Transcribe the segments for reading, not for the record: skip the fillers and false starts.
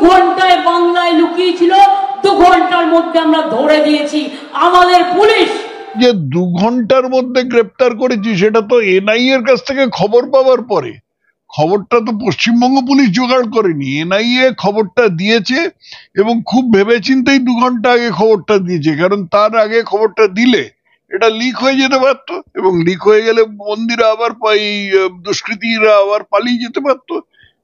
ঘন্টায় বাংলায় লুকিয়ে ছিল, 2 ঘন্টার মধ্যে আমরা ধরে দিয়েছি আমাদের পুলিশ। যে 2 ঘন্টার মধ্যে গ্রেপ্তার করেছি সেটা তো এনআইএ এর কাছ থেকে খবর পাওয়ার পরে। খবরটা তো পশ্চিমবঙ্গ পুলিশ জোগাড় করেনি, এনআইএ খবরটা দিয়েছে এবং খুব ভেবেচিন্তেই 2 ঘন্টা আগে খবরটা দিয়েছে, কারণ তার আগে খবরটা দিলে এটা লিক হয়ে যেতে পারতো এবং লিক হয়ে গেলে বন্দিরা আবার দুষ্কৃতীরা আবার পালিয়ে যেতে পারতো।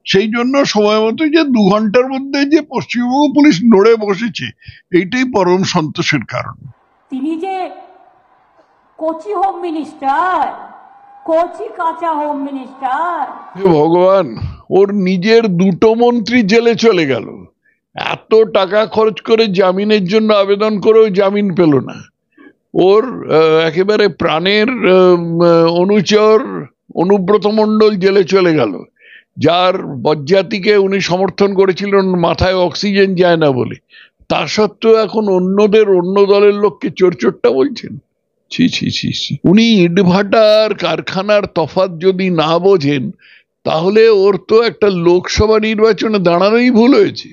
সেই জন্য সময় মতো যে 2 ঘন্টার মধ্যে যে পশ্চিমবঙ্গ পুলিশ নড়ে বসেছে, এইটাই পরম সন্তোষের কারণ। তিনি যে কোচি হোম মিনিস্টার, কোচি কাঁচা হোম মিনিস্টার। ভগবান, ওর নিজের 2টো মন্ত্রী জেলে চলে গেল, এত টাকা খরচ করে জামিনের জন্য আবেদন করেও জামিন পেল না। ওর একেবারে প্রাণের অনুচর অনুব্রত মণ্ডল জেলে চলে গেল, যার বজ্জাতিকে উনি সমর্থন করেছিলেন মাথায় অক্সিজেন যায় না বলে। তা সত্ত্বেও এখন অন্য দলের লোককে চোরটা বলছেন। ছি ছি ছি ছি। উনি ইটভাটার কারখানার তফাৎ যদি না বোঝেন, তাহলে ওর তো একটা লোকসভা নির্বাচনে দাঁড়ানোই ভুল হয়েছে।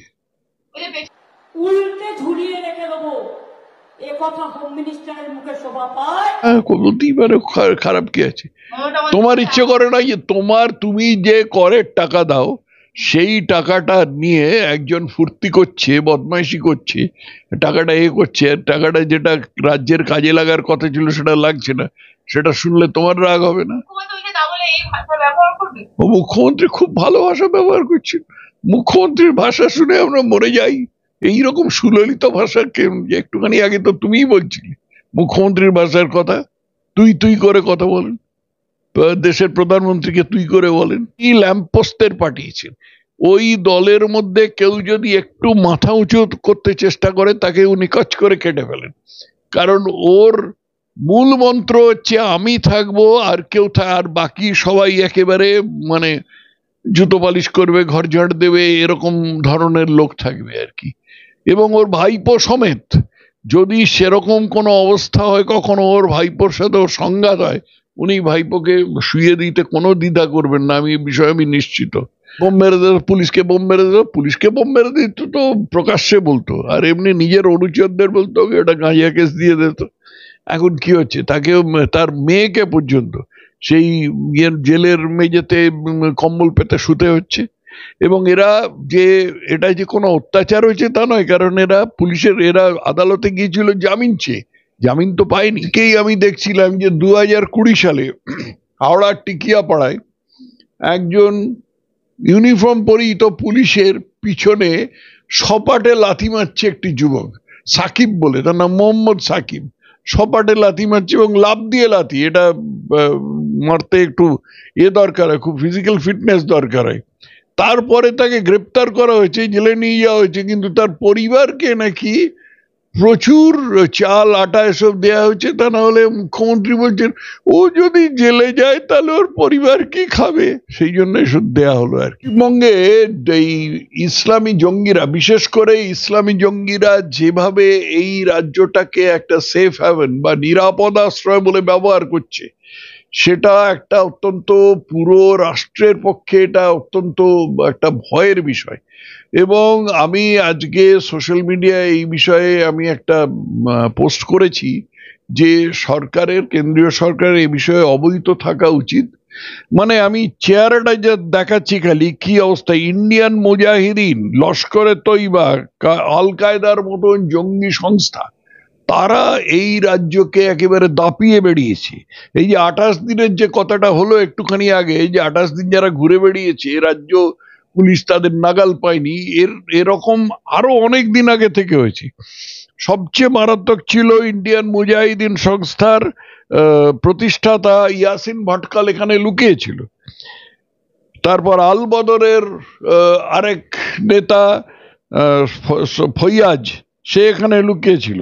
উল্টে ঝুলিয়ে রেখে দেবো, এ কথা হোম মিনিস্টারের মুখে শোভা পায়? কোনতেই পারে, খারাপ কি আছে? তোমার ইচ্ছে করে না যে তুমি যে করের টাকা দাও সেই টাকাটা নিয়ে একজন ফুর্তি করছে, বদমাইশি করছে, টাকাটা করছে, আর টাকাটা যেটা রাজ্যের কাজে লাগার কথা ছিল সেটা লাগছে না, সেটা শুনলে তোমার রাগ হবে না? মুখ্যমন্ত্রী খুব ভালো ভাষা ব্যবহার করছেন। মুখ্যমন্ত্রীর ভাষা শুনে আমরা মরে যাই। এইরকম সুললিত ভাষা একটুখানি আগে তো তুমিই বলছিলে মুখ্যমন্ত্রীর ভাষার কথা। তুই করে কথা বলেন, দেশের প্রধানমন্ত্রীকে তুই করে বলেন। কি ল্যাম্পপোস্টের পাঠিয়েছেন। ওই দলের মধ্যে কেউ যদি একটু মাথা উঁচু করতে চেষ্টা করে তাকে উনি কচ করে কেটে ফেলেন, কারণ ওর মূল মন্ত্র হচ্ছে আমি থাকবো আর কেউ আর বাকি সবাই একেবারে মানে জুতো পালিশ করবে, ঘর ঝাড় দেবে, এরকম ধরনের লোক থাকবে আর কি। এবং ওর ভাইপো সমেত যদি সেরকম কোনো অবস্থা হয়, কখনো ওর ভাইপোর সাথে ওর সংঘাত হয়, উনি ভাইপোকে শুয়ে দিতে কোনো দ্বিধা করবেন না, আমি বিষয়ে আমি নিশ্চিত। বোম মেরে দেবো, পুলিশকে বোম মেরে দেবো, পুলিশকে বোম মেরে দিত তো প্রকাশ্যে বলতো, আর এমনি নিজের অনুচরদের বলতো এটা গাঁজা কেস দিয়ে দিত। এখন কি হচ্ছে, তাকে তার মেয়েকে পর্যন্ত সেই জেলের মেঝেতে কম্বল পেতে শুতে হচ্ছে। এবং এটা যে কোনো অত্যাচার হয়েছে তা নয়, কারণ এরা আদালতে গিয়েছিল জামিন চেয়ে, জামিন তো পায়নি। আমি দেখছিলাম যে 2020 সালে হাওড়ার টিকিয়াপাড়ায় একজন ইউনিফর্ম পরিহিত পুলিশের পিছনে সপাটে লাথি মারছে একটি যুবক, সাকিব বলে, তার নাম মোহাম্মদ সাকিব। সপাটে লাথি মারছে এবং লাফ দিয়ে লাথি। এটা মারতে একটু দরকার হয়, খুব ফিজিক্যাল ফিটনেস দরকার হয়। তারপরে তাকে গ্রেপ্তার করা হয়েছে, জেলে নিয়ে যাওয়া হয়েছে, কিন্তু তার পরিবারকে নাকি প্রচুর চাল আটা এসব দেওয়া হয়েছে। তা না হলে মুখ্যমন্ত্রী বলছেন ও যদি জেলে যায় তাহলে ওর পরিবার কি খাবে, সেই জন্য এসব দেওয়া হলো আর কি। পশ্চিমবঙ্গে এই ইসলামী জঙ্গিরা, বিশেষ করে ইসলামী জঙ্গিরা যেভাবে এই রাজ্যটাকে একটা সেফ হ্যাভেন বা নিরাপদ আশ্রয় বলে ব্যবহার করছে, সেটা একটা অত্যন্ত পুরো রাষ্ট্রের পক্ষে এটা অত্যন্ত একটা ভয়ের বিষয়। এবং আমি আজকে সোশ্যাল মিডিয়ায় এই বিষয়ে আমি একটা পোস্ট করেছি যে কেন্দ্রীয় সরকারের এই বিষয়ে অবহিত থাকা উচিত। মানে আমি চেহারাটা যা দেখাচ্ছি, খালি কি অবস্থা, ইন্ডিয়ান মুজাহিদিন, লস্করে তৈবা, আল কায়দার মতন জঙ্গি সংস্থা, তারা এই রাজ্যকে একেবারে দাপিয়ে বেরিয়েছে। এই যে 28 দিনের যে কথাটা হলো একটুখানি আগে, যে 28 দিন যারা ঘুরে বেরিয়েছে রাজ্য পুলিশ তাদের নাগাল পায়নি, এরকম আরো অনেক দিন আগে থেকে হয়েছে। সবচেয়ে মারাত্মক ছিল ইন্ডিয়ান মুজাহিদিন সংস্থার প্রতিষ্ঠাতা ইয়াসিন ভটকাল এখানে লুকিয়েছিল। তারপর আল বদরের আরেক নেতা ফৈয়াজ, সে এখানে লুকিয়েছিল।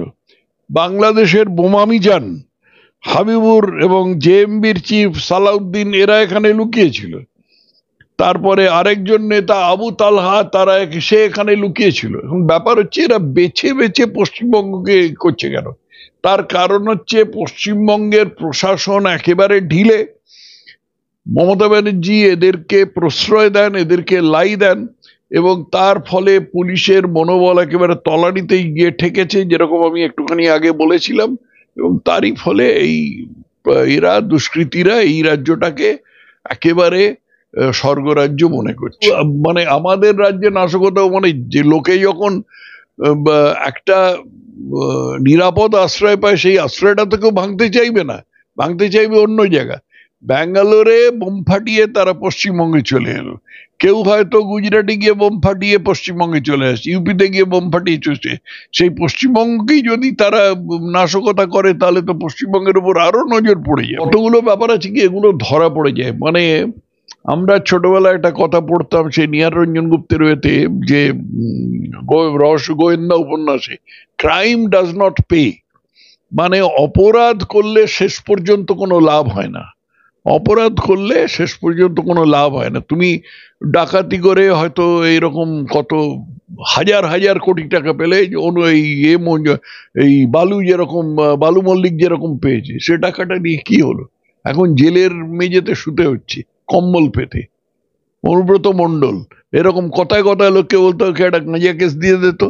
বাংলাদেশের বোমা মিজান, হাবিবুর এবং জেএমবির চিফ সালাউদ্দিন, এরা এখানে লুকিয়েছিল। তারপরে আরেকজন নেতা আবু তালহা, সে এখানে লুকিয়েছিল। এখন ব্যাপার হচ্ছে এরা বেছে বেছে পশ্চিমবঙ্গকে করছে কেন? তার কারণ হচ্ছে পশ্চিমবঙ্গের প্রশাসন একেবারে ঢিলে। মমতা ব্যানার্জি এদেরকে প্রশ্রয় দেন, এদেরকে লাই দেন এবং তার ফলে পুলিশের মনোবল একেবারে তলানিতে গিয়ে ঠেকেছে, যেরকম আমি একটুখানি আগে বলেছিলাম। এবং তারই ফলে এই এরা দুষ্কৃতীরা এই রাজ্যটাকে একেবারে স্বর্গরাজ্য মনে করছে। মানে আমাদের রাজ্যে নাশকতা, মানে যে লোকে যখন একটা নিরাপদ আশ্রয় পায়, সেই আশ্রয়টা তো কেউ ভাঙতে চাইবে না, ভাঙতে চাইবে অন্য জায়গা। ব্যাঙ্গালোরে বোম ফাটিয়ে তারা পশ্চিমবঙ্গে চলে এলো, কেউ হয়তো গুজরাটে গিয়ে বোম ফাটিয়ে পশ্চিমবঙ্গে চলে আসছে, ইউপিতে গিয়ে বোম ফাটিয়ে চলছে। সেই পশ্চিমবঙ্গকেই যদি তারা নাশকতা করে, তাহলে তো পশ্চিমবঙ্গের উপর আরো নজর পড়ে যায়। কতগুলো ব্যাপার আছে কি, এগুলো ধরা পড়ে যায়। মানে আমরা ছোটবেলায় একটা কথা পড়তাম সেই নিহার রঞ্জন গুপ্তের ওয়েতে, যে রহস্য গোয়েন্দা উপন্যাসে, ক্রাইম ডাজ নট পে। মানে অপরাধ করলে শেষ পর্যন্ত কোনো লাভ হয় না, অপরাধ করলে শেষ পর্যন্ত কোনো লাভ হয় না। তুমি ডাকাতি করে হয়তো এইরকম কত হাজার হাজার কোটি টাকা পেলে, এই বালু যেরকম, বালু মল্লিক যেরকম পেয়েছে, সে টাকাটা নিয়ে কি হলো? এখন জেলের মেঝেতে শুতে হচ্ছে কম্বল পেতে। অনুব্রত মণ্ডল এরকম কথায় কথায় লোককে বলতো, ওকে একটা গাঁজা কেস দিয়ে দিত,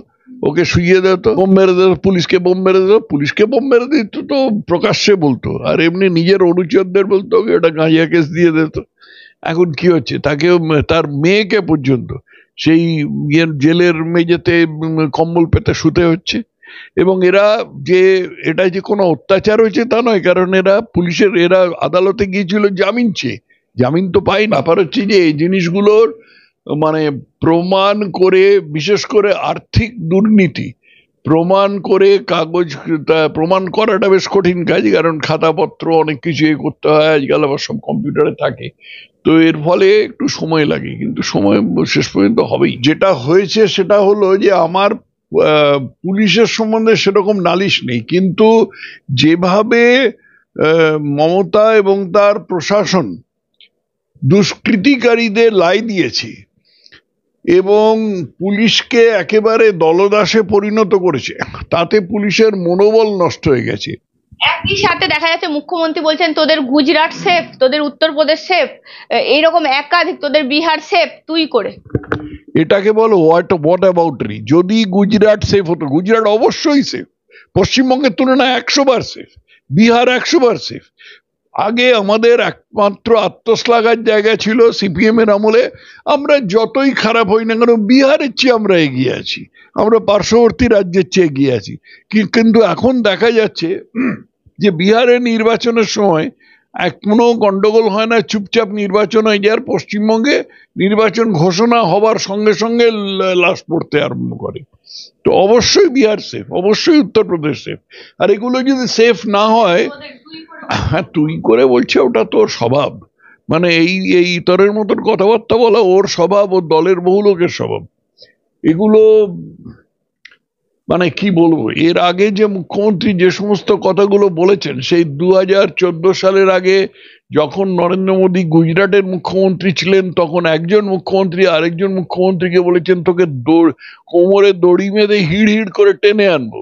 ওকে শুইয়ে দিত, বোম মেরে দিত, পুলিশকে বোম মেরে দিত, পুলিশকে বোম মেরে দিত তো প্রকাশ্যে বলতো, আর এমনি নিজের অনুচরদের বলতো ওকে একটা গাঁজা কেস দিয়ে দিত। এখন কি হচ্ছে, তাকে, তার মেয়েকে পর্যন্ত সেই জেলের মেঝেতে কম্বল পেতে শুতে হচ্ছে। এবং এরা যে এটা যে কোনো অত্যাচার হয়েছে তা নয়, কারণ এরা পুলিশের, এরা আদালতে গিয়েছিল জামিন চেয়ে, জামিন তো পাই। ব্যাপার হচ্ছে যে এই জিনিসগুলোর মানে প্রমাণ করে, বিশেষ করে আর্থিক দুর্নীতি প্রমাণ করে, কাগজ প্রমাণ করাটা বেশ কঠিন কাজ, কারণ খাতাপত্র অনেক কিছু করতে হয়, আজকাল আবার সব কম্পিউটারে থাকে, তো এর ফলে একটু সময় লাগে, কিন্তু সময় শেষ পর্যন্ত হবেই। যেটা হয়েছে সেটা হলো যে আমার পুলিশের সম্বন্ধে সেরকম নালিশ নেই, কিন্তু যেভাবে মমতা এবং তার প্রশাসন দুষ্কৃতিকারীদের লাই দিয়েছে এবং পুলিশকে একেবারে দলদাসে পরিণত করেছে, তাতে পুলিশের মনোবল নষ্ট হয়ে গেছে। একই সাথে দেখা যাচ্ছে মুখ্যমন্ত্রী বলছেন তোদের গুজরাট সেফ, তোদের উত্তরপ্রদেশ সেফ, এইরকম একাধিক, তোদের বিহার সেফ, তুই করে। এটাকে বলো হোয়াট অ্যাবাউটারি। যদি গুজরাট সেফ হতো, গুজরাট অবশ্যই সেফ, পশ্চিমবঙ্গের তুলনায় 100 বার সেফ, বিহার 100 বার সেফ। আগে আমাদের একমাত্র আত্মশ্লাঘার জায়গা ছিল সিপিএম এর আমলে, আমরা যতই খারাপ হই না কেন বিহারের চেয়ে আমরা এগিয়ে আছি, আমরা পার্শ্ববর্তী রাজ্যের চেয়ে এগিয়ে আছি। কিন্তু এখন দেখা যাচ্ছে যে বিহারের নির্বাচনের সময় কোনো গন্ডগোল হয় না, চুপচাপ নির্বাচন হয়ে যায়, আর পশ্চিমবঙ্গে নির্বাচন ঘোষণা হবার সঙ্গে সঙ্গে লাশ পড়তে আরম্ভ করে। তো অবশ্যই বিহার সেফ, অবশ্যই উত্তরপ্রদেশ সেফ। আর এগুলো যদি সেফ না হয়, হ্যাঁ তুই করে বলছে, ওটা তোর স্বভাব। মানে এই ইতরের মতন কথাবার্তা বলা ওর স্বভাব, ওর দলের বহু লোকের স্বভাব। এগুলো মানে কি বলবো, এর আগে যে মুখ্যমন্ত্রী যে সমস্ত কথাগুলো বলেছেন, সেই 2014 সালের আগে যখন নরেন্দ্র মোদী গুজরাটের মুখ্যমন্ত্রী ছিলেন, তখন একজন মুখ্যমন্ত্রী আরেকজন মুখ্যমন্ত্রীকে বলেছেন তোকে কোমরে দড়ি বেঁধে হিড় হিড় করে টেনে আনবো।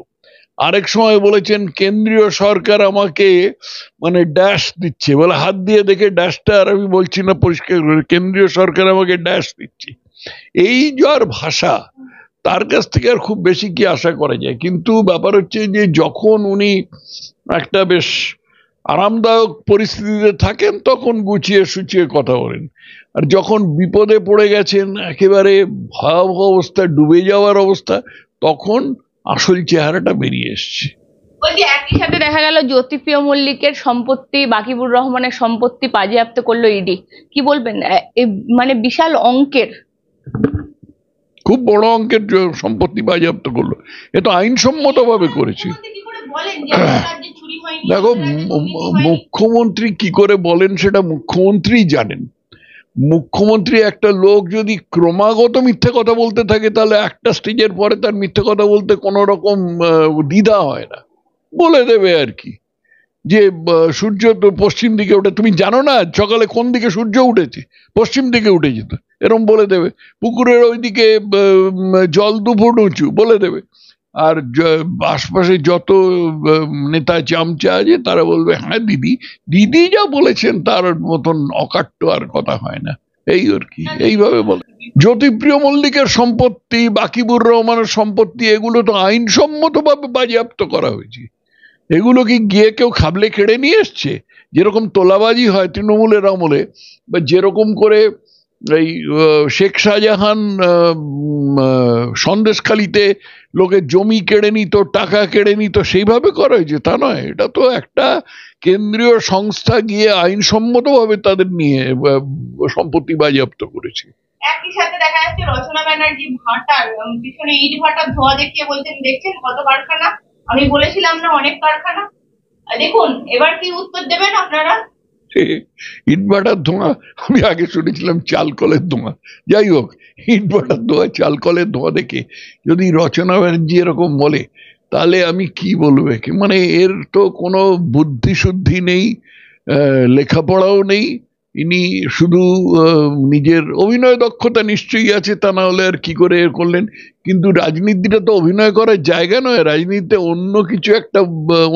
আরেক সময় বলেছেন কেন্দ্রীয় সরকার আমাকে মানে ড্যাশ দিচ্ছে, বলে হাত দিয়ে দেখে ড্যাশটা, আর আমি বলছি না পরিষ্কার করে, কেন্দ্রীয় সরকার আমাকে ড্যাশ দিচ্ছে। এই যার ভাষা, তার কাছ থেকে আর খুব বেশি কি আশা করা যায়। কিন্তু ব্যাপার হচ্ছে যে যখন উনি একটা বেশ আরামদায়ক পরিস্থিতিতে থাকেন, তখন গুছিয়ে সুচিয়ে কথা বলেন, আর যখন বিপদে পড়ে গেছেন, একেবারে ভয়াবহ অবস্থা, ডুবে যাওয়ার অবস্থা, তখন আসল চেহারাটা বেরিয়ে এসছে। বলছি একই সাথে দেখা গেল জ্যোতিপ্রিয় মল্লিকের সম্পত্তি, বাকিবুর রহমানের সম্পত্তি বাজেয়াপ্ত করলো ইডি, কি বলবেন? মানে বিশাল অঙ্কের, খুব বড় অঙ্কের সম্পত্তি বাজেয়াপ্ত করলো, এ তো আইনসম্মত ভাবে করেছে। দেখো, মুখ্যমন্ত্রী কি করে বলেন সেটা মুখ্যমন্ত্রী জানেন। মুখ্যমন্ত্রী, একটা লোক যদি ক্রমাগত মিথ্যে কথা বলতে থাকে, তাহলে একটা স্টেজের পরে তার মিথ্যে কথা বলতে কোনো রকম দ্বিধা হয় না, বলে দেবে আর কি, যে সূর্য তো পশ্চিম দিকে ওঠে, তুমি জানো না সকালে কোন দিকে সূর্য উঠেছে? পশ্চিম দিকে উঠে যেত, এরকম বলে দেবে। পুকুরের ওইদিকে জল 2 ফুট উঁচু, বলে দেবে। আর আশপাশে যত নেতা চামচা আছে তারা বলবে হ্যাঁ দিদি, দিদি যা বলেছেন তার মতন অকাট্য আর কথা হয় না। এই আর কি, এইভাবে বলে। জ্যোতিপ্রিয় মল্লিকের সম্পত্তি, বাকিবুর রহমানের সম্পত্তি, এগুলো তো আইনসম্মতভাবে বাজেয়াপ্ত করা হয়েছে। এগুলো কি গিয়ে কেউ খাবলে কেড়ে নিয়ে এসছে? যেরকম তোলাবাজি হয় তৃণমূলের আমলে, বা যেরকম করে এই শেখ শাহজাহান সন্দেশখালিতে লোকের জমি কেড়ে নিত, টাকা কেড়ে নিত, সেইভাবে করা হয়েছে তা নয়। এটা তো একটা কেন্দ্রীয় সংস্থা গিয়ে আইনসম্মতভাবে তাদের নিয়ে সম্পত্তি বাজেয়াপ্ত করেছে। একই সাথে দেখা যাচ্ছে রচনা ব্যানার্জি ভাটার পিছনে ইট ভাটার ধোঁয়া দেখিয়ে বলছেন দেখছেন কত কারখানা, আমি বলেছিলাম না অনেক কারখানা। দেখুন এবার কি উত্তর দেবেন আপনারা? ইট ভাটার ধোঁয়া আমি আগে শুনেছিলাম চাল কলের ধোঁয়া। যাই হোক, ইট ভাটার ধোঁয়া, চাল কলের ধোঁয়া দেখে যদি রচনা ব্যানার্জি এরকম বলে, তাহলে আমি কি বলবো একে? মানে এর তো কোনো বুদ্ধি শুদ্ধি নেই, লেখাপড়াও নেই। ইনি শুধু নিজের অভিনয় দক্ষতা নিশ্চয়ই আছে, তা না হলে আর কি করে এর করলেন। কিন্তু রাজনীতিটা তো অভিনয় করার জায়গা নয়, রাজনীতিতে অন্য কিছু একটা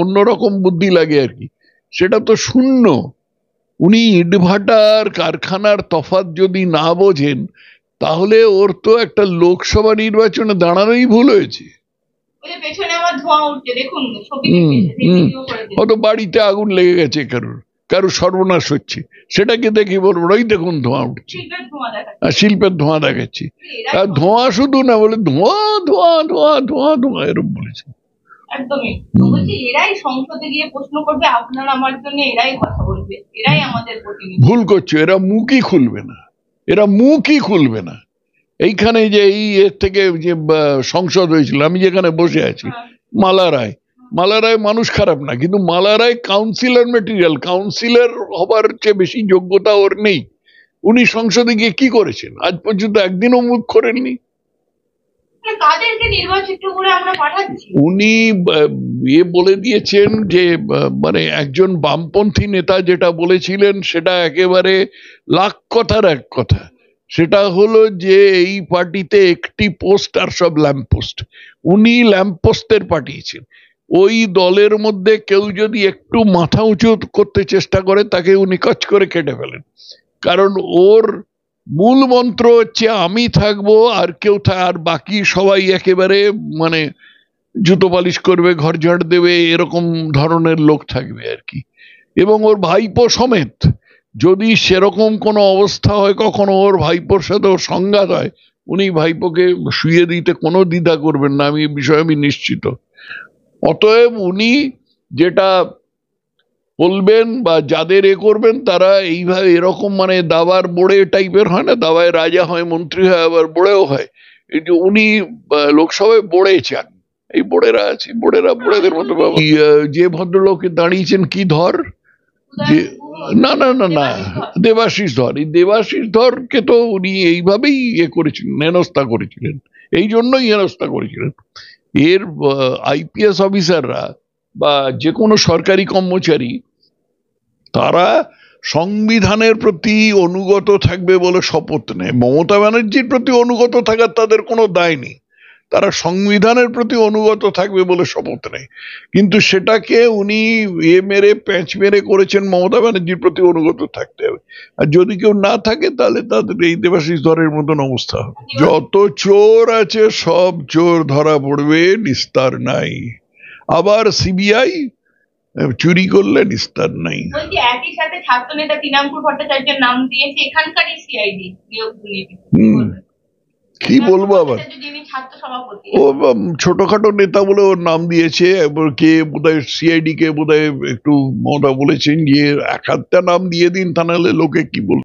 অন্যরকম বুদ্ধি লাগে আর কি, সেটা তো শূন্য। উনি ইটভাটার কারখানার তফাৎ যদি না বোঝেন, তাহলে ওর তো একটা লোকসভা নির্বাচনে দাঁড়ানোই ভুল হয়েছে। পেছনে আমার ধোঁয়া উঠছে দেখুন, ছবি হয়তো বাড়িতে আগুন লেগে গেছে কারুর সর্বনাশ হচ্ছে, সেটাকে দেখি বলবো ওই দেখুন ধোঁয়া উঠছে, শিল্পের ধোঁয়া দেখাচ্ছে। আর ধোঁয়া শুধু না, বলে ধোঁয়া ধোঁয়া ধোঁয়া ধোঁয়া ধোঁয়া এরকম বলেছে। একদমই বলছি, এরাই সংসদে গিয়ে প্রশ্ন করবে, আপনার আমার জন্য এরাই কথা বলবে, এরাই আমাদের প্রতিনিধি। ভুল করছো, এরা মুখই খুলবে না, এরা মুখই খুলবে না। এইখানে যে এই এর থেকে যে সংসদ হয়েছিল, আমি যেখানে বসে আছি, মালা রায় মানুষ খারাপ না, কিন্তু মালা রায় কাউন্সিলর মেটেরিয়াল, কাউন্সিলর হবার চেয়ে বেশি যোগ্যতা ওর নেই। উনি সংসদে গিয়ে কি করেছেন? আজ পর্যন্ত একদিনও মুখ করেননি। উনি বলে দিয়েছেন যে মানে একজন বামপন্থী নেতা যেটা বলেছিলেন সেটা একেবারে লাখ কথার এক কথা। সেটা হলো যে এই পার্টিতে একটি পোস্ট আর সব ল্যাম্পপোস্ট। উনি ল্যাম্পপোস্টের পাঠিয়েছেন। ওই দলের মধ্যে কেউ যদি একটু মাথা উঁচু করতে চেষ্টা করে, তাকে উনি কচ করে কেটে ফেলেন। কারণ ওর মূল মন্ত্র হচ্ছে আমি থাকবো আর কেউ আর বাকি সবাই একেবারে মানে জুতো পালিশ করবে, ঘর ঝাড় দেবে, এরকম ধরনের লোক থাকবে আর কি। এবং ওর ভাইপো সমেত যদি সেরকম কোনো অবস্থা হয়, কখনো ওর ভাইপোর সাথে ওর সংঘাত হয়, উনি ভাইপোকে শুইয়ে দিতে কোনো দ্বিধা করবেন না, আমি বিষয়ে আমি নিশ্চিত। অতএব উনি যেটা বলবেন বা যাদের করবেন, তারা এইভাবে এরকম মানে দাবার বোড়ে টাইপের হয় না, দাবায় রাজা হয়, মন্ত্রী হয়, আবার বোড়েও হয়। এই যে উনি লোকসভায় বোড়ে চান, এই বোড়েরা আছে, বোড়েদের মতো। যে ভদ্রলোকে দাঁড়িয়েছেন কি ধর, যে না না না না দেবাশিস ধর, এই দেবাশিস ধরকে তো উনি এইভাবেই করেছিলেন, হেনস্থা করেছিলেন। এই জন্যই হেনস্থা করেছিলেন। এর আইপিএস অফিসাররা বা যে কোনো সরকারি কর্মচারী, তারা সংবিধানের প্রতি অনুগত থাকবে বলে শপথ নেয়। মমতা ব্যানার্জির প্রতি অনুগত থাকার তাদের কোনো দায় নেই, তারা সংবিধানের প্রতি অনুগত থাকবে বলে শপথ নেয়। কিন্তু সেটাকে উনি মেরে প্যাঁচ মেরে করেছেন মমতা ব্যানার্জির প্রতি অনুগত থাকতে হবে। আর যদি কেউ না থাকে, তাহলে তাদের এই দেবাশিস ধরের মতন অবস্থা হবে। যত চোর আছে সব চোর ধরা পড়বে, নিস্তার নাই। আবার সিবিআই চুরি করলে নিস্তার নাই। একই সাথে ছাত্র নেতা তৃণাঙ্কুর ভট্টাচার্যের নাম দিয়েছে এখানকারই সিআইডি নিয়োগ দুর্নীতি। কি বলবো আবার, ও ছোটখাটো নেতা বলে ওর নাম দিয়েছে। এবার কে বোধহয় সিআইডি কে বোধহয় একটু মমতা বলেছেন গিয়ে এক হাতটা নাম দিয়ে দিন, তা নাহলে লোকে কি বলবে।